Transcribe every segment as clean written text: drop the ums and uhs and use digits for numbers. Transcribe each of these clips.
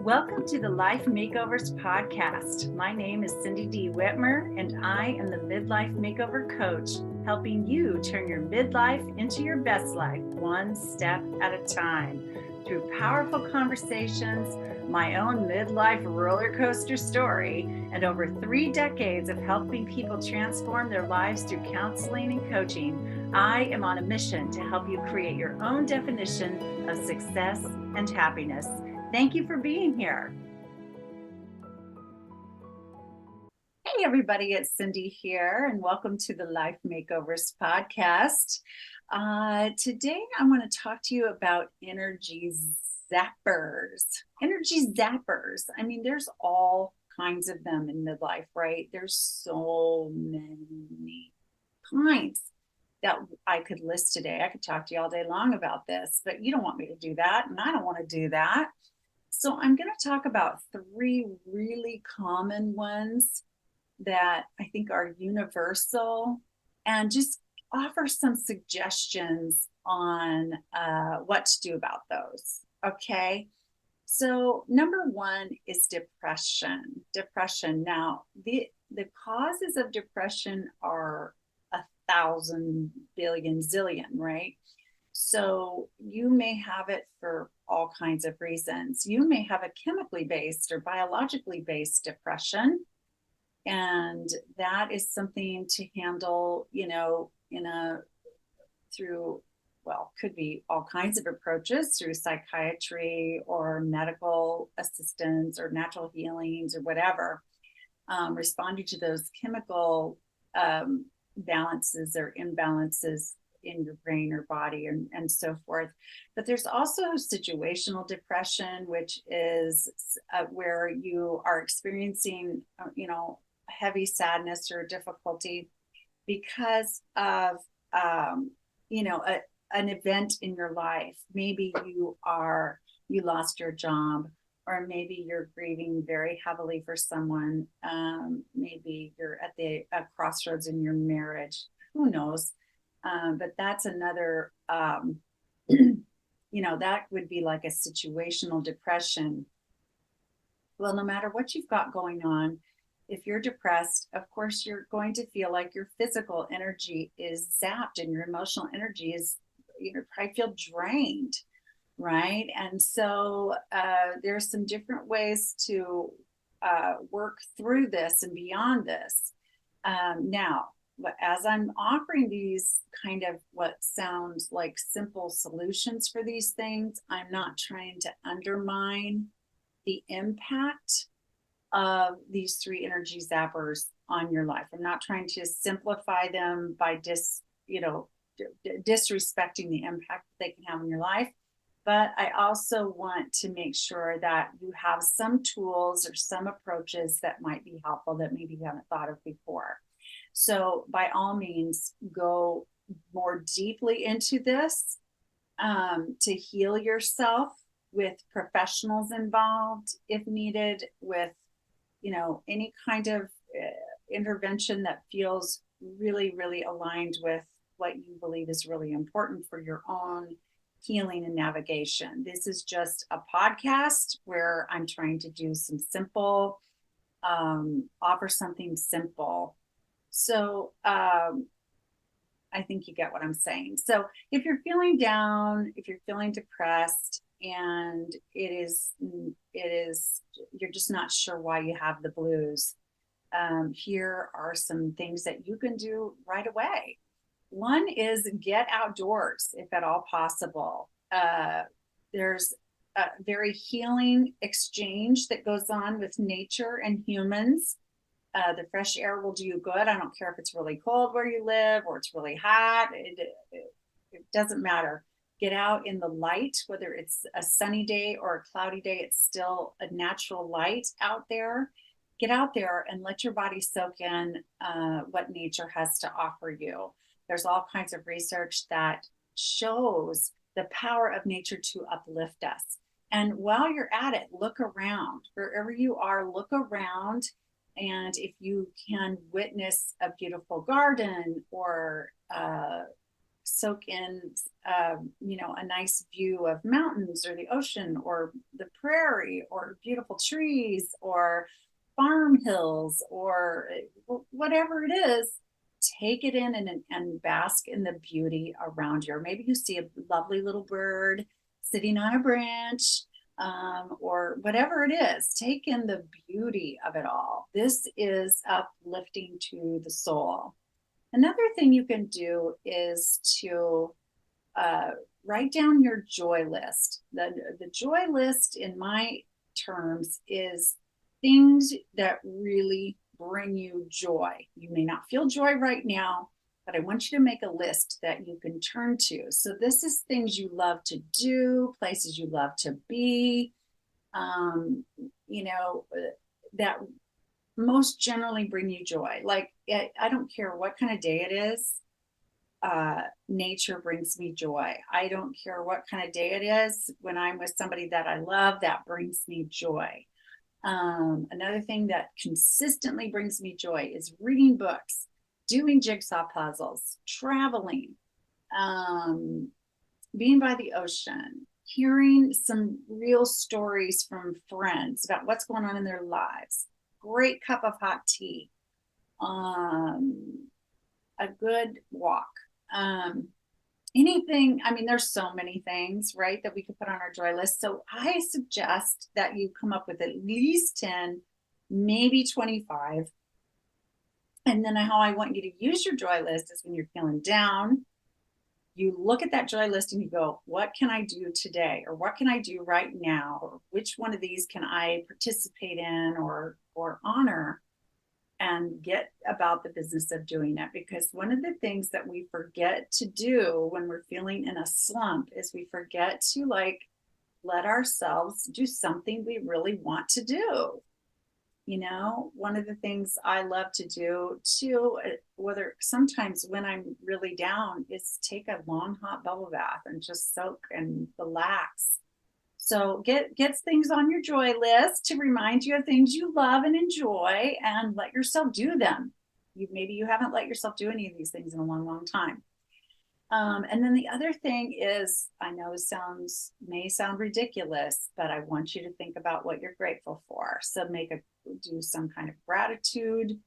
Welcome to the Life Makeovers podcast. My name is Cindy D. Whitmer, and I am the Midlife Makeover Coach, helping you turn your midlife into your best life, one step at a time. Through powerful conversations, my own midlife roller coaster story, and over 3 decades of helping people transform their lives through counseling and coaching, I am on a mission to help you create your own definition of success and happiness. Thank you for being here. Hey, everybody, it's Cindy here, and welcome to the Life Makeovers podcast. Today, I want to talk to you about energy zappers. Energy zappers. I mean, there's all kinds of them in midlife, right? There's so many kinds that I could list today. I could talk to you all day long about this, but you don't want me to do that, and I don't want to do that. So I'm going to talk about 3 really common ones that I think are universal and just offer some suggestions on what to do about those. Okay. So number 1 is depression. Depression. Now, the causes of depression are 1,000 billion zillion, right? So you may have it for all kinds of reasons. You may have a chemically based or biologically based depression. And that is something to handle, could be all kinds of approaches through psychiatry or medical assistance or natural healings or whatever, responding to those chemical balances or imbalances in your brain or body and so forth. But there's also situational depression, which is where you are experiencing, heavy sadness or difficulty because of, an event in your life. Maybe you lost your job, or maybe you're grieving very heavily for someone. Maybe you're at the crossroads in your marriage. Who knows? But that's another, that would be like a situational depression. Well, no matter what you've got going on, if you're depressed, of course, you're going to feel like your physical energy is zapped and your emotional energy is, probably feel drained, right? And so there's some different ways to work through this and beyond this. Now, but as I'm offering these kind of what sounds like simple solutions for these things, I'm not trying to undermine the impact of these 3 energy zappers on your life. I'm not trying to simplify them by disrespecting the impact that they can have on your life. But I also want to make sure that you have some tools or some approaches that might be helpful that maybe you haven't thought of before. So by all means, go more deeply into this to heal yourself with professionals involved, if needed, with, any kind of intervention that feels really, really aligned with what you believe is really important for your own healing and navigation. This is just a podcast where I'm trying to do some simple, offer something simple. So I think you get what I'm saying. So if you're feeling down, if you're feeling depressed, and it is, you're just not sure why you have the blues, here are some things that you can do right away. One is get outdoors, if at all possible. There's a very healing exchange that goes on with nature and humans. The fresh air will do you good. I don't care if it's really cold where you live or it's really hot. It doesn't matter. Get out in the light, whether it's a sunny day or a cloudy day, it's still a natural light out there. Get out there and let your body soak in what nature has to offer you. There's all kinds of research that shows the power of nature to uplift us. And while you're at it, look around. Wherever you are, look around. And if you can witness a beautiful garden or soak in, a nice view of mountains or the ocean or the prairie or beautiful trees or farm hills or whatever it is, take it in and bask in the beauty around you. Or maybe you see a lovely little bird sitting on a branch, or whatever it is, take in the beauty of it all. This is uplifting to the soul. Another thing you can do is to write down your joy list. The joy list, in my terms, is things that really bring you joy. You may not feel joy right now, but I want you to make a list that you can turn to. So this is things you love to do, places you love to be, you know, that most generally bring you joy. Like, I don't care what kind of day it is. Nature brings me joy. I don't care what kind of day it is. When I'm with somebody that I love, that brings me joy. Another thing that consistently brings me joy is reading books, doing jigsaw puzzles, traveling, being by the ocean, hearing some real stories from friends about what's going on in their lives, great cup of hot tea, a good walk. Anything, I mean, there's so many things, right, that we could put on our joy list. So I suggest that you come up with at least 10, maybe 25. And then how I want you to use your joy list is when you're feeling down, you look at that joy list and you go, what can I do today? Or what can I do right now? Or which one of these can I participate in or honor? And get about the business of doing it. Because one of the things that we forget to do when we're feeling in a slump is we forget to let ourselves do something we really want to do. One of the things I love to do too, whether sometimes when I'm really down, is take a long hot bubble bath and just soak and relax. So get things on your joy list to remind you of things you love and enjoy, and let yourself do them. Maybe you haven't let yourself do any of these things in a long, long time. And then the other thing is, I know may sound ridiculous, but I want you to think about what you're grateful for. So do some kind of gratitude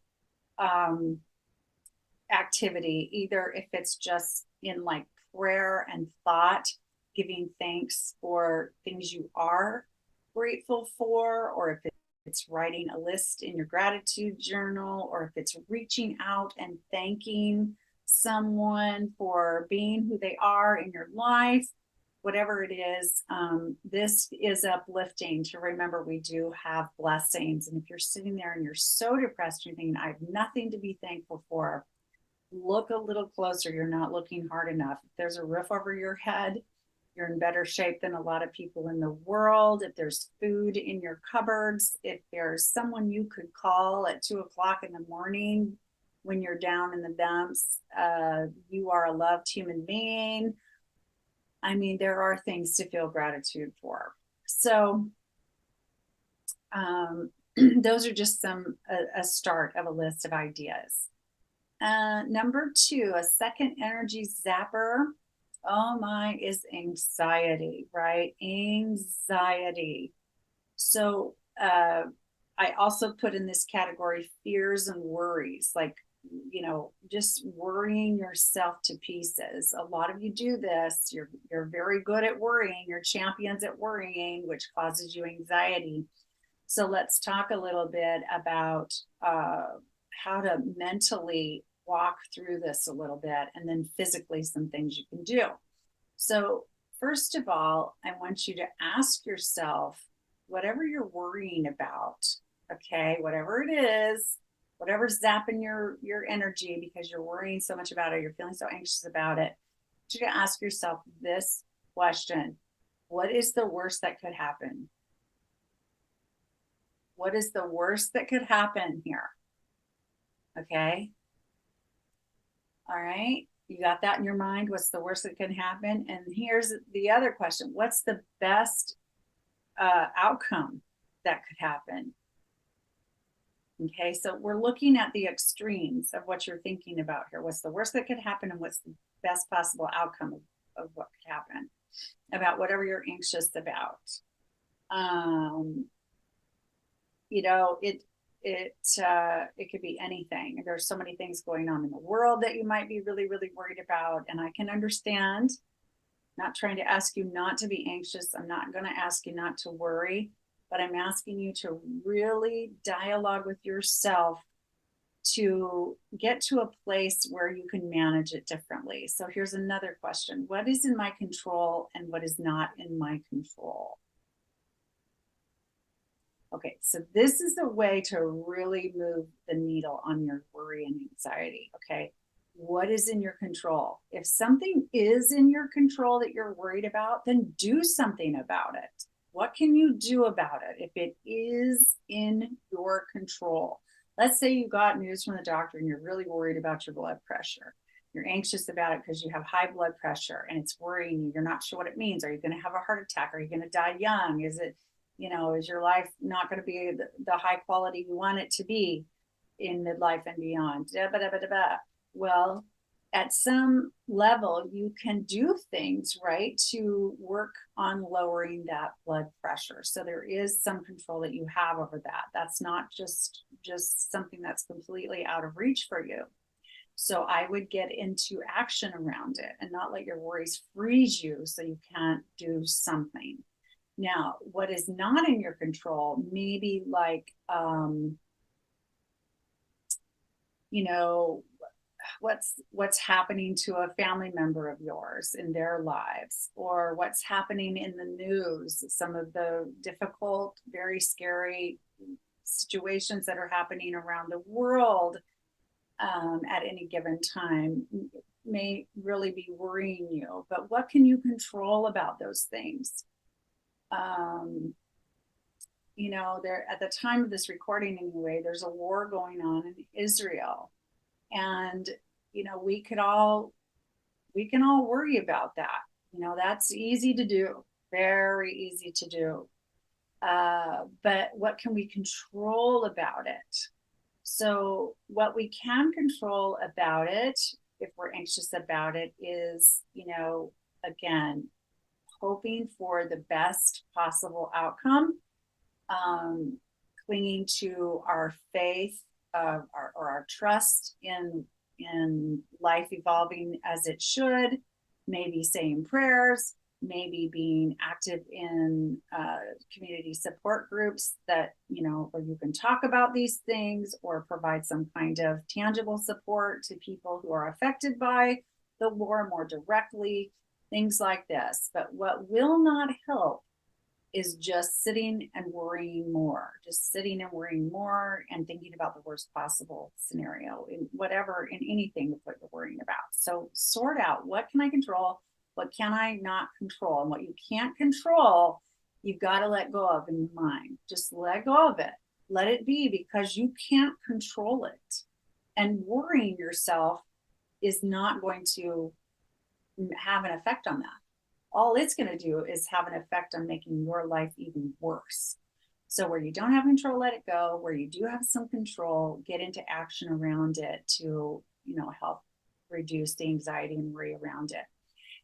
activity, either if it's just in like prayer and thought, giving thanks for things you are grateful for, or if it's writing a list in your gratitude journal, or if it's reaching out and thanking someone for being who they are in your life, whatever it is, this is uplifting to remember we do have blessings. And if you're sitting there and you're so depressed, you're thinking, I have nothing to be thankful for, look a little closer. You're not looking hard enough. If there's a roof over your head, you're in better shape than a lot of people in the world. If there's food in your cupboards, if there's someone you could call at 2:00 in the morning when you're down in the dumps, you are a loved human being. I mean, there are things to feel gratitude for. So those are just a start of a list of ideas. Number 2, a second energy zapper. Oh my, is anxiety, right? Anxiety. So I also put in this category fears and worries, like, just worrying yourself to pieces. A lot of you do this. You're very good at worrying. You're champions at worrying, which causes you anxiety. So let's talk a little bit about how to mentally walk through this a little bit, and then physically some things you can do. So first of all, I want you to ask yourself, whatever you're worrying about, okay, whatever it is, whatever's zapping your energy because you're worrying so much about it, you're feeling so anxious about it, you're going to ask yourself this question: what is the worst that could happen? What is the worst that could happen here? Okay. All right. You got that in your mind? What's the worst that can happen? And here's the other question: what's the best outcome that could happen? Okay, so we're looking at the extremes of what you're thinking about here. What's the worst that could happen, and what's the best possible outcome of what could happen, about whatever you're anxious about. You know, it could be anything. There's so many things going on in the world that you might be really, really worried about. And I can understand, not trying to ask you not to be anxious. I'm not going to ask you not to worry, but I'm asking you to really dialogue with yourself to get to a place where you can manage it differently. So here's another question. What is in my control and what is not in my control? Okay, so this is a way to really move the needle on your worry and anxiety. Okay, what is in your control? If something is in your control that you're worried about, then do something about it. What can you do about it if it is in your control? Let's say you got news from the doctor and you're really worried about your blood pressure. You're anxious about it because you have high blood pressure and it's worrying you. You're not sure what it means. Are you going to have a heart attack? Are you going to die young? Is it, you know, is your life not going to be the high quality you want it to be in midlife and beyond? Well, at some level, you can do things, right, to work on lowering that blood pressure. So there is some control that you have over that. That's not just something that's completely out of reach for you. So I would get into action around it and not let your worries freeze you so you can't do something. Now, what is not in your control, maybe like, you know, what's happening to a family member of yours in their lives, or what's happening in the news, some of the difficult, very scary situations that are happening around the world at any given time may really be worrying you. But what can you control about those things? You know, there at the time of this recording anyway, there's a war going on in Israel. And, you know, we can all worry about that. You know, that's easy to do, very easy to do. But what can we control about it? So what we can control about it, if we're anxious about it, is, you know, again, hoping for the best possible outcome, clinging to our faith, or our trust in life evolving as it should, maybe saying prayers, maybe being active in community support groups that, you know, where you can talk about these things or provide some kind of tangible support to people who are affected by the war more directly, things like this. But what will not help is just sitting and worrying more, and thinking about the worst possible scenario in whatever, in anything with what you're worrying about. So sort out, what can I control? What can I not control? And what you can't control, you've got to let go of in your mind. Just let go of it. Let it be, because you can't control it. And worrying yourself is not going to have an effect on that. All it's going to do is have an effect on making your life even worse. So where you don't have control, let it go. Where you do have some control, get into action around it to, you know, help reduce the anxiety and worry around it.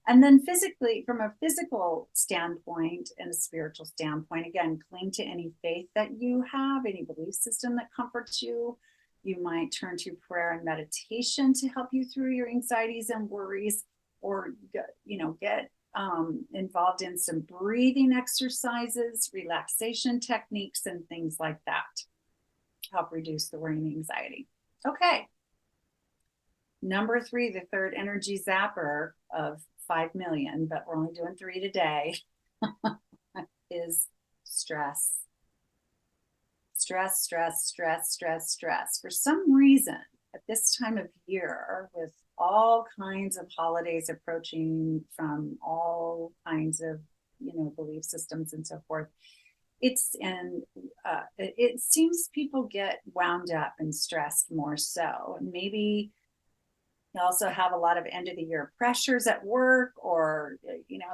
And then physically, from a physical standpoint and a spiritual standpoint, again, cling to any faith that you have, any belief system that comforts you. You might turn to prayer and meditation to help you through your anxieties and worries, or, you know, get involved in some breathing exercises, relaxation techniques, and things like that. Help reduce the worry and anxiety. Okay. Number 3, the third energy zapper of 5 million, but we're only doing 3 today, is stress. Stress. For some reason, at this time of year, with all kinds of holidays approaching from all kinds of, you know, belief systems and so forth, it seems people get wound up and stressed more so. Maybe you also have a lot of end of the year pressures at work, or, you know,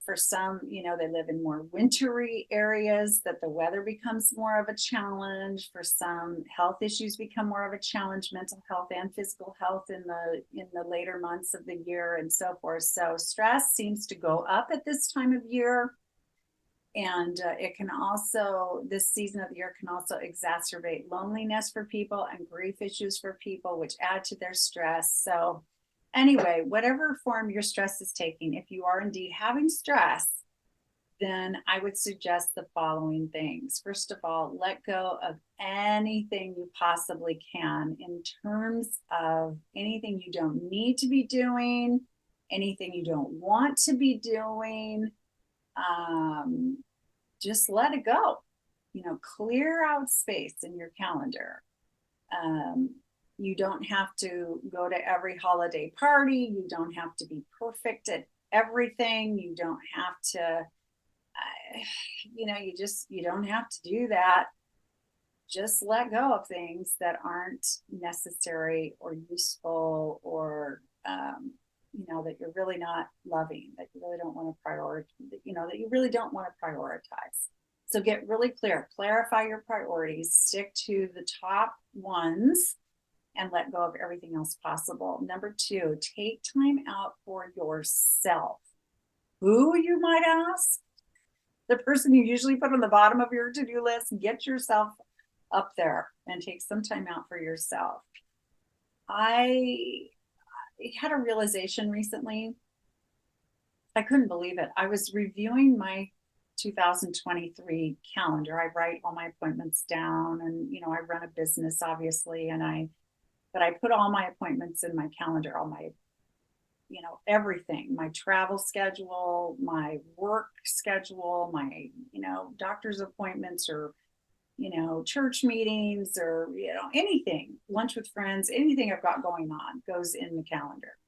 For some, they live in more wintry areas that the weather becomes more of a challenge. For some, health issues become more of a challenge, mental health and physical health in the later months of the year and so forth. So stress seems to go up at this time of year. And it can also, this season of the year can also exacerbate loneliness for people and grief issues for people, which add to their stress. So anyway, whatever form your stress is taking, if you are indeed having stress, then I would suggest the following things. First of all, let go of anything you possibly can in terms of anything you don't need to be doing, anything you don't want to be doing. Just let it go, clear out space in your calendar. You don't have to go to every holiday party. You don't have to be perfect at everything. You don't have to, you don't have to do that. Just let go of things that aren't necessary or useful or, that you're really not loving, that you really don't want to prioritize, that you really don't want to prioritize. So get really clear, clarify your priorities, stick to the top ones, and let go of everything else possible. Number 2, take time out for yourself. Who, you might ask? The person you usually put on the bottom of your to-do list. Get yourself up there and take some time out for yourself. I had a realization recently. I couldn't believe it. I was reviewing my 2023 calendar. I write all my appointments down, and I run a business, obviously, but I put all my appointments in my calendar, all my everything, my travel schedule, my work schedule, my doctor's appointments, or church meetings, or anything, lunch with friends, anything I've got going on goes in the calendar.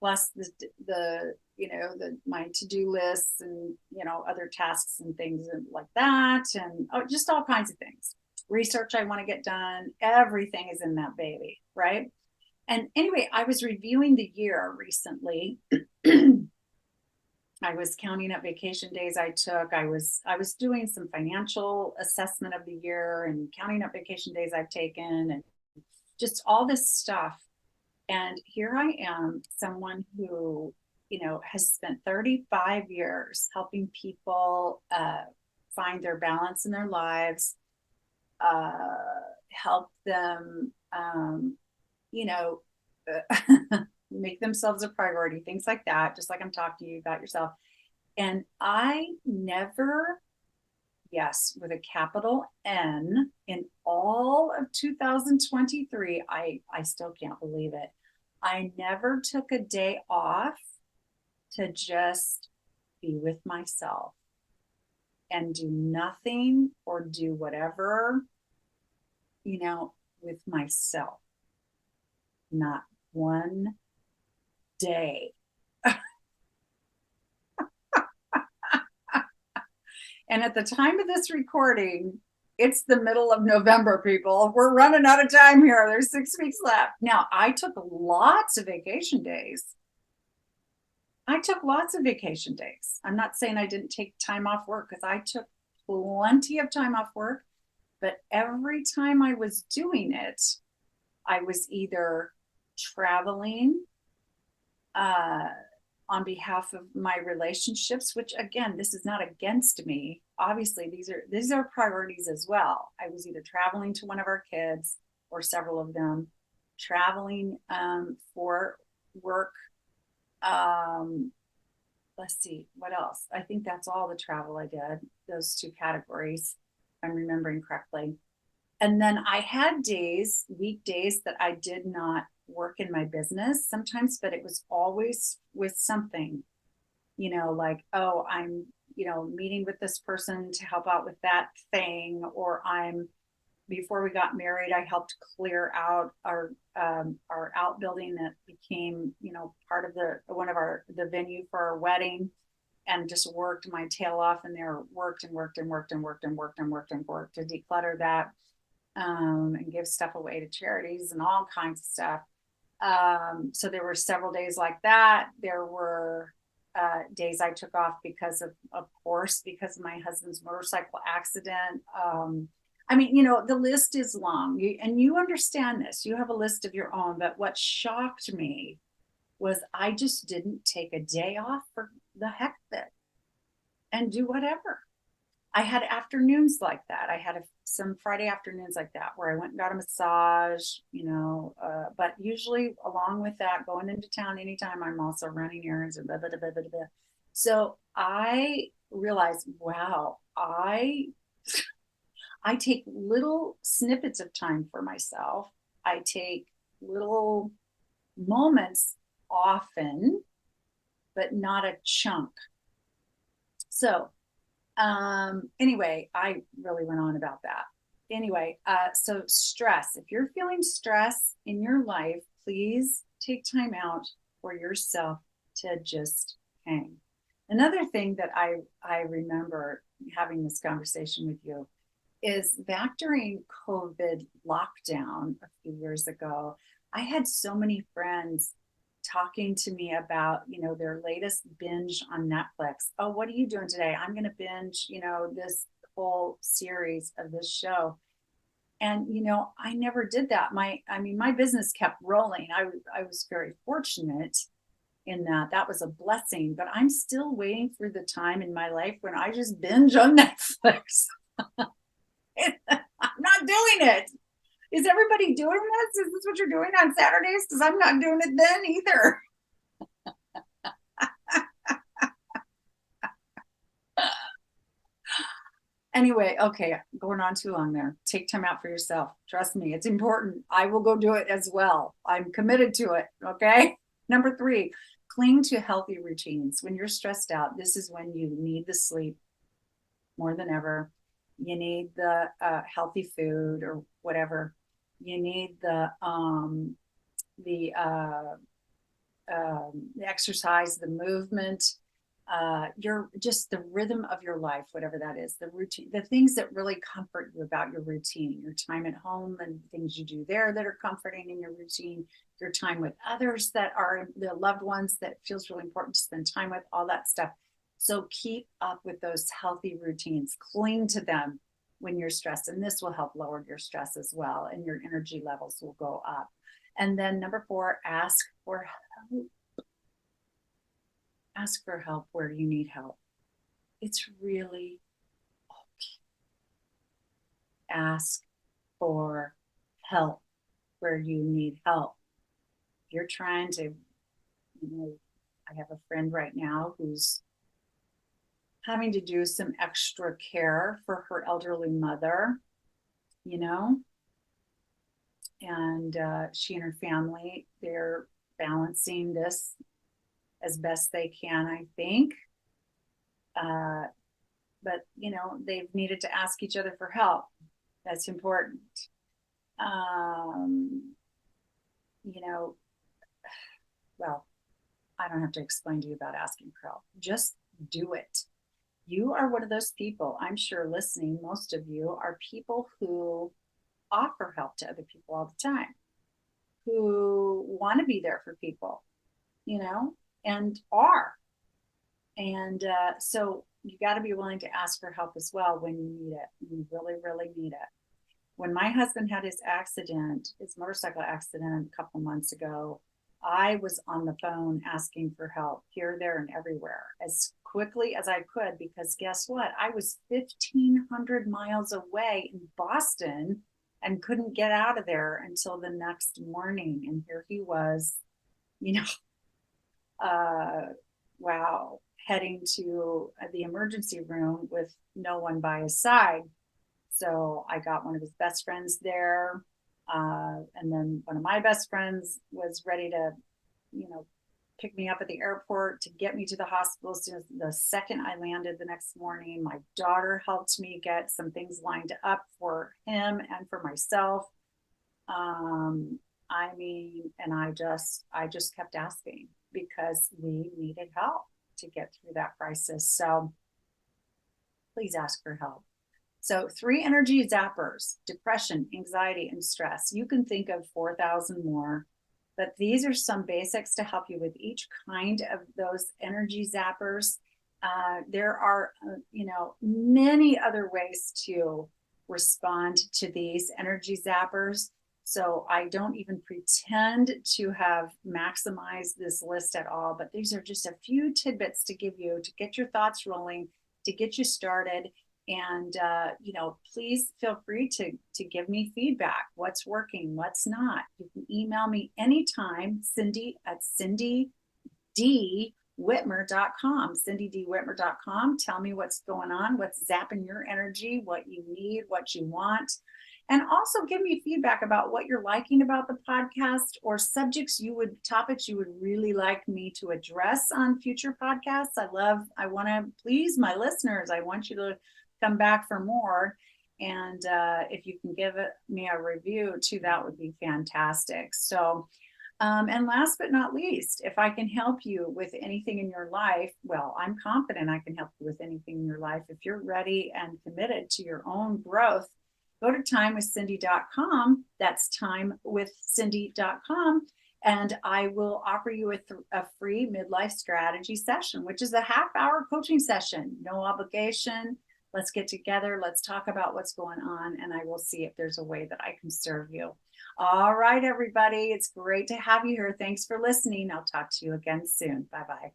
Plus my to-do lists and other tasks and things like that, and just all kinds of things. Research I want to get done, everything is in that baby, right? And anyway, I was reviewing the year recently. I was counting up vacation days I took. I was doing some financial assessment of the year and counting up vacation days I've taken and just all this stuff. And here I am, someone who, has spent 35 years helping people find their balance in their lives, help them, make themselves a priority, things like that, just like I'm talking to you about yourself. And I never, yes, with a capital N, in all of 2023, I still can't believe it. I never took a day off to just be with myself and do nothing or do whatever, with myself. Not one day. And at the time of this recording, it's the middle of November, people. We're running out of time here. There's 6 weeks left. Now, I took lots of vacation days. I'm not saying I didn't take time off work, because I took plenty of time off work. But every time I was doing it, I was either traveling on behalf of my relationships, which, again, this is not against me. Obviously, these are priorities as well. I was either traveling to one of our kids or several of them, traveling for work. Let's see, what else? I think that's all the travel I did, those 2 categories, if I'm remembering correctly. And then I had weekdays that I did not work in my business sometimes, but it was always with something, like, oh, I'm, meeting with this person to help out with that thing, or before we got married, I helped clear out our outbuilding that became, part of the venue for our wedding, and just worked my tail off in there, worked to declutter that, and give stuff away to charities and all kinds of stuff. So there were several days like that. There were days I took off because of course, because of my husband's motorcycle accident. I mean, the list is long, and you understand this. You have a list of your own, but what shocked me was I just didn't take a day off for the heck of it and do whatever. I had afternoons like that. I had some Friday afternoons like that where I went and got a massage, but usually along with that, going into town anytime, I'm also running errands and blah, blah, blah, blah, blah. So I realized, wow, I take little snippets of time for myself. I take little moments often, but not a chunk. So anyway, I really went on about that. Anyway, so stress. If you're feeling stress in your life, please take time out for yourself to just hang. Another thing that I remember having this conversation with you is back during COVID lockdown a few years ago, I had so many friends talking to me about, their latest binge on Netflix. Oh, what are you doing today? I'm going to binge, this whole series of this show. And, I never did that. My business kept rolling. I was very fortunate in that. That was a blessing, but I'm still waiting for the time in my life when I just binge on Netflix. I'm not doing it. Is everybody doing this? Is this what you're doing on Saturdays? Because I'm not doing it then either. Anyway, okay, going on too long there. Take time out for yourself. Trust me, it's important. I will go do it as well. I'm committed to it. Okay. Number 3, cling to healthy routines. When you're stressed out, this is when you need the sleep more than ever. You need the healthy food or whatever. You need the exercise, the movement, your just the rhythm of your life, whatever that is, the routine, the things that really comfort you about your routine, your time at home and things you do there that are comforting in your routine, your time with others that are the loved ones that feels really important to spend time with, all that stuff. So keep up with those healthy routines, cling to them when you're stressed, and this will help lower your stress as well, and your energy levels will go up. And then number 4, ask for help. Ask for help where you need help. It's really okay. Ask for help where you need help. If you're trying to, I have a friend right now who's having to do some extra care for her elderly mother, and she and her family, they're balancing this as best they can, I think. But they've needed to ask each other for help. That's important. You know, well, I don't have to explain to you about asking for help. Just do it. You are one of those people, I'm sure listening, most of you are people who offer help to other people all the time, who want to be there for people, and are. And so you got to be willing to ask for help as well when you need it. You really, really need it. When my husband had his motorcycle accident a couple months ago, I was on the phone asking for help here, there, and everywhere as quickly as I could, because guess what? I was 1,500 miles away in Boston and couldn't get out of there until the next morning. And here he was, wow, heading to the emergency room with no one by his side. So I got one of his best friends there. And then one of my best friends was ready to, pick me up at the airport to get me to the hospital. So the second I landed the next morning, my daughter helped me get some things lined up for him and for myself. And I just kept asking because we needed help to get through that crisis. So please ask for help. So 3 energy zappers: depression, anxiety, and stress. You can think of 4,000 more. but these are some basics to help you with each kind of those energy zappers. There are, many other ways to respond to these energy zappers. So I don't even pretend to have maximized this list at all, but these are just a few tidbits to give you to get your thoughts rolling, to get you started. And, please feel free to give me feedback. What's working, what's not. You can email me anytime, Cindy at CindyDWhitmer.com, CindyDWhitmer.com. Tell me what's going on, what's zapping your energy, what you need, what you want. And also give me feedback about what you're liking about the podcast or topics you would really like me to address on future podcasts. I want to please my listeners. I want you to come back for more. And if you can give me a review too, that would be fantastic. So, and last but not least, if I can help you with anything in your life, well, I'm confident I can help you with anything in your life. If you're ready and committed to your own growth, go to timewithcindy.com. That's timewithcindy.com. And I will offer you a free midlife strategy session, which is a half-hour coaching session. No obligation. Let's get together. Let's talk about what's going on, and I will see if there's a way that I can serve you. All right, everybody. It's great to have you here. Thanks for listening. I'll talk to you again soon. Bye-bye.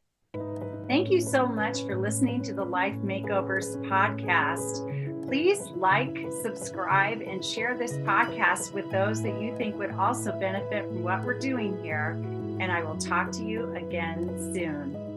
Thank you so much for listening to the Life Makeovers podcast. Please like, subscribe, and share this podcast with those that you think would also benefit from what we're doing here. And I will talk to you again soon.